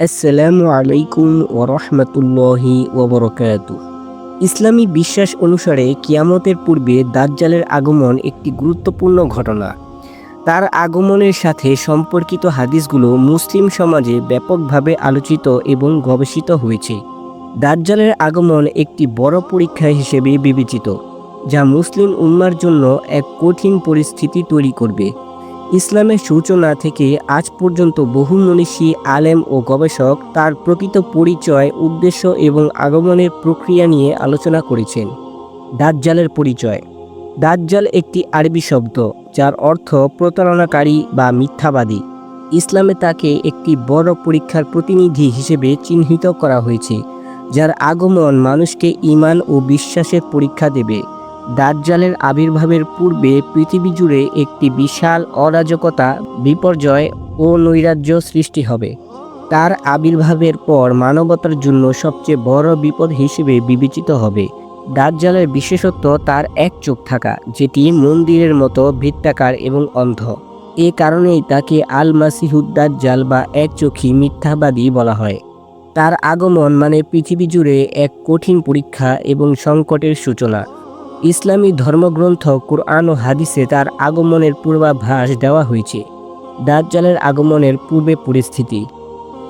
আসসালামু আলাইকুম ওরহমতুল্লাহি ওবরকাতু। ইসলামী বিশ্বাস অনুসারে কিয়ামতের পূর্বে দাজ্জালের আগমন একটি গুরুত্বপূর্ণ ঘটনা। তার আগমনের সাথে সম্পর্কিত হাদিসগুলো মুসলিম সমাজে ব্যাপকভাবে আলোচিত এবং গবেষিত হয়েছে। দাজ্জালের আগমন একটি বড় পরীক্ষা হিসেবে বিবেচিত, যা মুসলিম উম্মার জন্য এক কঠিন পরিস্থিতি তৈরি করবে। ইসলামের সূচনা থেকে আজ পর্যন্ত বহু মনীষী, আলেম ও গবেষক তার প্রকৃত পরিচয়, উদ্দেশ্য এবং আগমনের প্রক্রিয়া নিয়ে আলোচনা করেছেন। দাজ্জালের পরিচয়। দাজ্জাল একটি আরবি শব্দ যার অর্থ প্রতারণাকারী বা মিথ্যাবাদী। ইসলামে তাকে একটি বড় পরীক্ষার প্রতিনিধি হিসেবে চিহ্নিত করা হয়েছে, যার আগমন মানুষকে ঈমান ও বিশ্বাসের পরীক্ষা দেবে। দাজ্জালের আবির্ভাবের পূর্বে পৃথিবী জুড়ে একটি বিশাল অরাজকতা, বিপর্যয় ও নৈরাজ্য সৃষ্টি হবে। তার আবির্ভাবের পর মানবতার জন্য সবচেয়ে বড় বিপদ হিসেবে বিবেচিত হবে। দাজ্জালের বিশেষত্ব তার এক চোখ থাকা, যেটি মন্দিরের মতো বৃত্তাকার এবং অন্ধ। এ কারণেই তাকে আল মাসিহুদ দাজ্জাল বা একচোখী মিথ্যাবাদী বলা হয়। তার আগমন মানে পৃথিবী জুড়ে এক কঠিন পরীক্ষা এবং সংকটের সূচনা। ইসলামী ধর্মগ্রন্থ কুরআন ও হাদিসে তার আগমনের পূর্বাভাস দেওয়া হয়েছে। দাজ্জালের আগমনের পূর্বে পরিস্থিতি।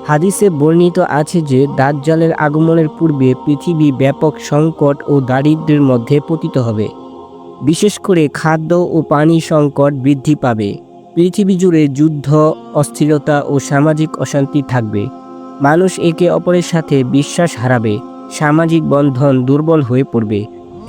হাদিসে বর্ণিত আছে যে দাজ্জালের আগমনের পূর্বে পৃথিবী ব্যাপক সংকট ও দারিদ্র্যের মধ্যে পতিত হবে। বিশেষ করে খাদ্য ও পানি সংকট বৃদ্ধি পাবে। পৃথিবী জুড়ে যুদ্ধ, অস্থিরতা ও সামাজিক অশান্তি থাকবে। মানুষ একে অপরের সাথে বিশ্বাস হারাবে, সামাজিক বন্ধন দুর্বল হয়ে পড়বে।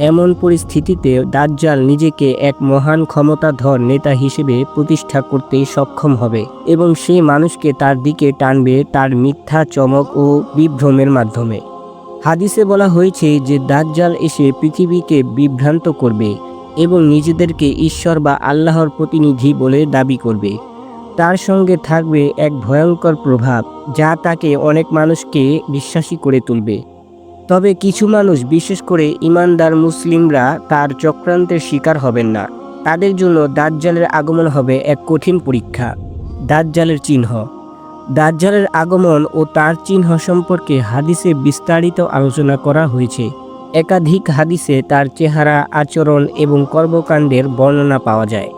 এমন পরিস্থিতিতে দাজ্জাল নিজেকে এক মহান ক্ষমতাধর নেতা হিসেবে প্রতিষ্ঠা করতে সক্ষম হবে এবং সে মানুষকে তার দিকে টানবে তার মিথ্যা চমক ও বিভ্রমের মাধ্যমে। হাদিসে বলা হয়েছে যে দাজ্জাল এসে পৃথিবীকে বিভ্রান্ত করবে এবং নিজেদেরকে ঈশ্বর বা আল্লাহর প্রতিনিধি বলে দাবি করবে। তার সঙ্গে থাকবে এক ভয়ঙ্কর প্রভাব, যা তাকে অনেক মানুষকে বিশ্বাসী করে তুলবে। তবে কিছু মানুষ, বিশেষ করে ঈমানদার মুসলিমরা, তার চক্রান্তের শিকার হবেন না। তাদের জন্য দাজ্জালের আগমন হবে এক কঠিন পরীক্ষা। দাজ্জালের চিহ্ন। দাজ্জালের আগমন ও তার চিহ্ন সম্পর্কে হাদিসে বিস্তারিত আলোচনা করা হয়েছে। একাধিক হাদিসে তার চেহারা, আচরণ এবং কর্মকাণ্ডের বর্ণনা পাওয়া যায়।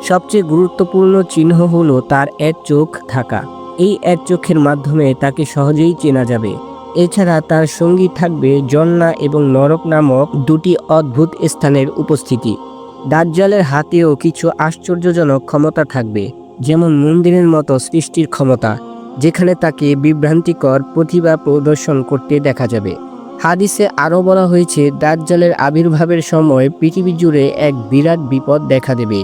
সবচেয়ে গুরুত্বপূর্ণ চিহ্ন হলো তার এক চোখ থাকা। এই এক চোখের মাধ্যমে তাকে সহজেই চেনা যাবে। এছাড়া তার সঙ্গী থাকবে জন্নাহ এবং নরক নামক দুটি অদ্ভুত স্থানের উপস্থিতি। দাজ্জালের হাতেও কিছু আশ্চর্যজনক ক্ষমতা থাকবে, যেমন মন্দিরের মতো সৃষ্টির ক্ষমতা, যেখানে তাকে বিভ্রান্তিকর প্রতিভা প্রদর্শন করতে দেখা যাবে। হাদিসে আরও বলা হয়েছে দাজ্জালের আবির্ভাবের সময় পৃথিবী জুড়ে এক বিরাট বিপদ দেখা দেবে।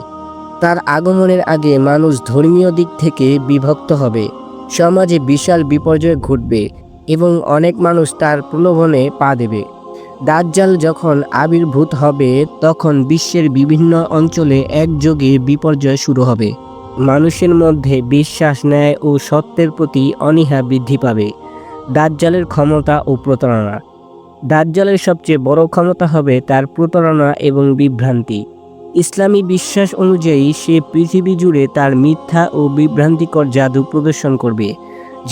তার আগমনের আগে মানুষ ধর্মীয় দিক থেকে বিভক্ত হবে, সমাজে বিশাল বিপর্যয় ঘটবে এবং অনেক মানুষ তার প্রলোভনে পা দেবে। দাজ্জাল যখন আবির্ভূত হবে তখন বিশ্বের বিভিন্ন অঞ্চলে একযোগে বিপর্যয় শুরু হবে। মানুষের মধ্যে বিশ্বাস, ন্যায় ও সত্যের প্রতি অনীহা বৃদ্ধি পাবে। দাজ্জালের ক্ষমতা ও প্রতারণা। দাজ্জালের সবচেয়ে বড় ক্ষমতা হবে তার প্রতারণা এবং বিভ্রান্তি। ইসলামী বিশ্বাস অনুযায়ী সে পৃথিবী জুড়ে তার মিথ্যা ও বিভ্রান্তিকর জাদু প্রদর্শন করবে,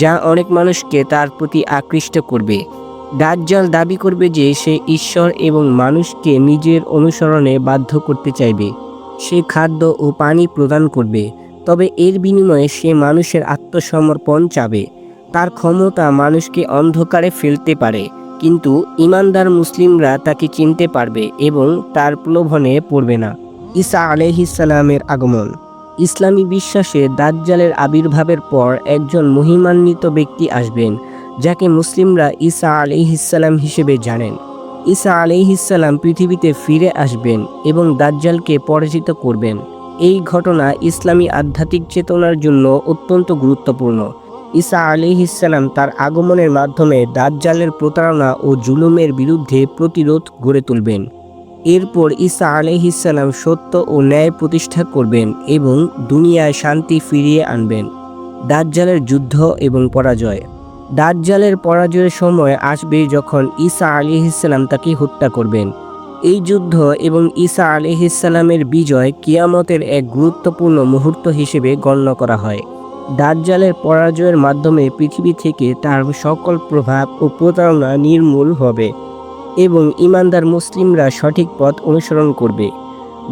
যা অনেক মানুষকে তার প্রতি আকৃষ্ট করবে। দাজ্জাল দাবি করবে যে সে ঈশ্বর এবং মানুষকে নিজের অনুসরণে বাধ্য করতে চাইবে। সে খাদ্য ও পানি প্রদান করবে, তবে এর বিনিময়ে সে মানুষের আত্মসমর্পণ চাবে। তার ক্ষমতা মানুষকে অন্ধকারে ফেলতে পারে, কিন্তু ঈমানদার মুসলিমরা তাকে চিনতে পারবে এবং তার প্রলোভনে পড়বে না। ঈসা আলাইহিস সালামের আগমন। ইসলামী বিশ্বাসে দাজ্জালের আবির্ভাবের পর একজন মহিমান্বিত ব্যক্তি আসবেন, যাকে মুসলিমরা ঈসা আলাইহিস সালাম হিসেবে জানেন। ঈসা আলাইহিস সালাম পৃথিবীতে ফিরে আসবেন এবং দাজ্জালকে পরাজিত করবেন। এই ঘটনা ইসলামী আধ্যাত্মিক চেতনার জন্য অত্যন্ত গুরুত্বপূর্ণ। ঈসা আলাইহিস সালাম তার আগমনের মাধ্যমে দাজ্জালের প্রতারণা ও জুলুমের বিরুদ্ধে প্রতিরোধ গড়ে তুলবেন। এরপর ঈসা আলাইহিস সালাম সত্য ও ন্যায় প্রতিষ্ঠা করবেন এবং দুনিয়ায় শান্তি ফিরিয়ে আনবেন। দাজ্জালের যুদ্ধ এবং পরাজয়। দাজ্জালের পরাজয়ের সময় আসবে যখন ঈসা আলাইহিস সালাম তাকে হত্যা করবেন। এই যুদ্ধ এবং ঈসা আলাইহিস সালামের বিজয় কিয়ামতের এক গুরুত্বপূর্ণ মুহূর্ত হিসেবে গণ্য করা হয়। দাজ্জালের পরাজয়ের মাধ্যমে পৃথিবী থেকে তার সকল প্রভাব ও প্রতারণা নির্মূল হবে এবং ঈমানদার মুসলিমরা সঠিক পথ অনুসরণ করবে।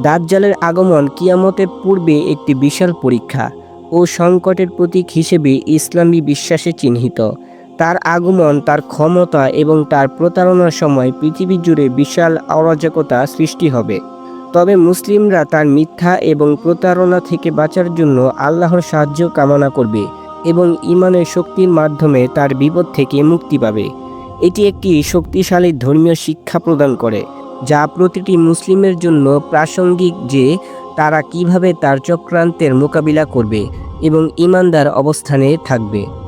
দাজ্জালের আগমন কিয়ামতের পূর্বে একটি বিশাল পরীক্ষা ও সংকটের প্রতীক হিসেবে ইসলামী বিশ্বাসে চিহ্নিত। তার আগমন, তার ক্ষমতা এবং তার প্রতারণার সময় পৃথিবী জুড়ে বিশাল অরাজকতা সৃষ্টি হবে। তবে মুসলিমরা তার মিথ্যা এবং প্রতারণা থেকে বাঁচার জন্য আল্লাহর সাহায্য কামনা করবে এবং ঈমানের শক্তির মাধ্যমে তার বিপদ থেকে মুক্তি পাবে। এটি একটি শক্তিশালী ধর্মীয় শিক্ষা প্রদান করে, যা প্রতিটি মুসলিমের জন্য প্রাসঙ্গিক যে তারা কিভাবে তার চক্রান্তের মোকাবিলা করবে এবং ঈমানদার অবস্থানে থাকবে।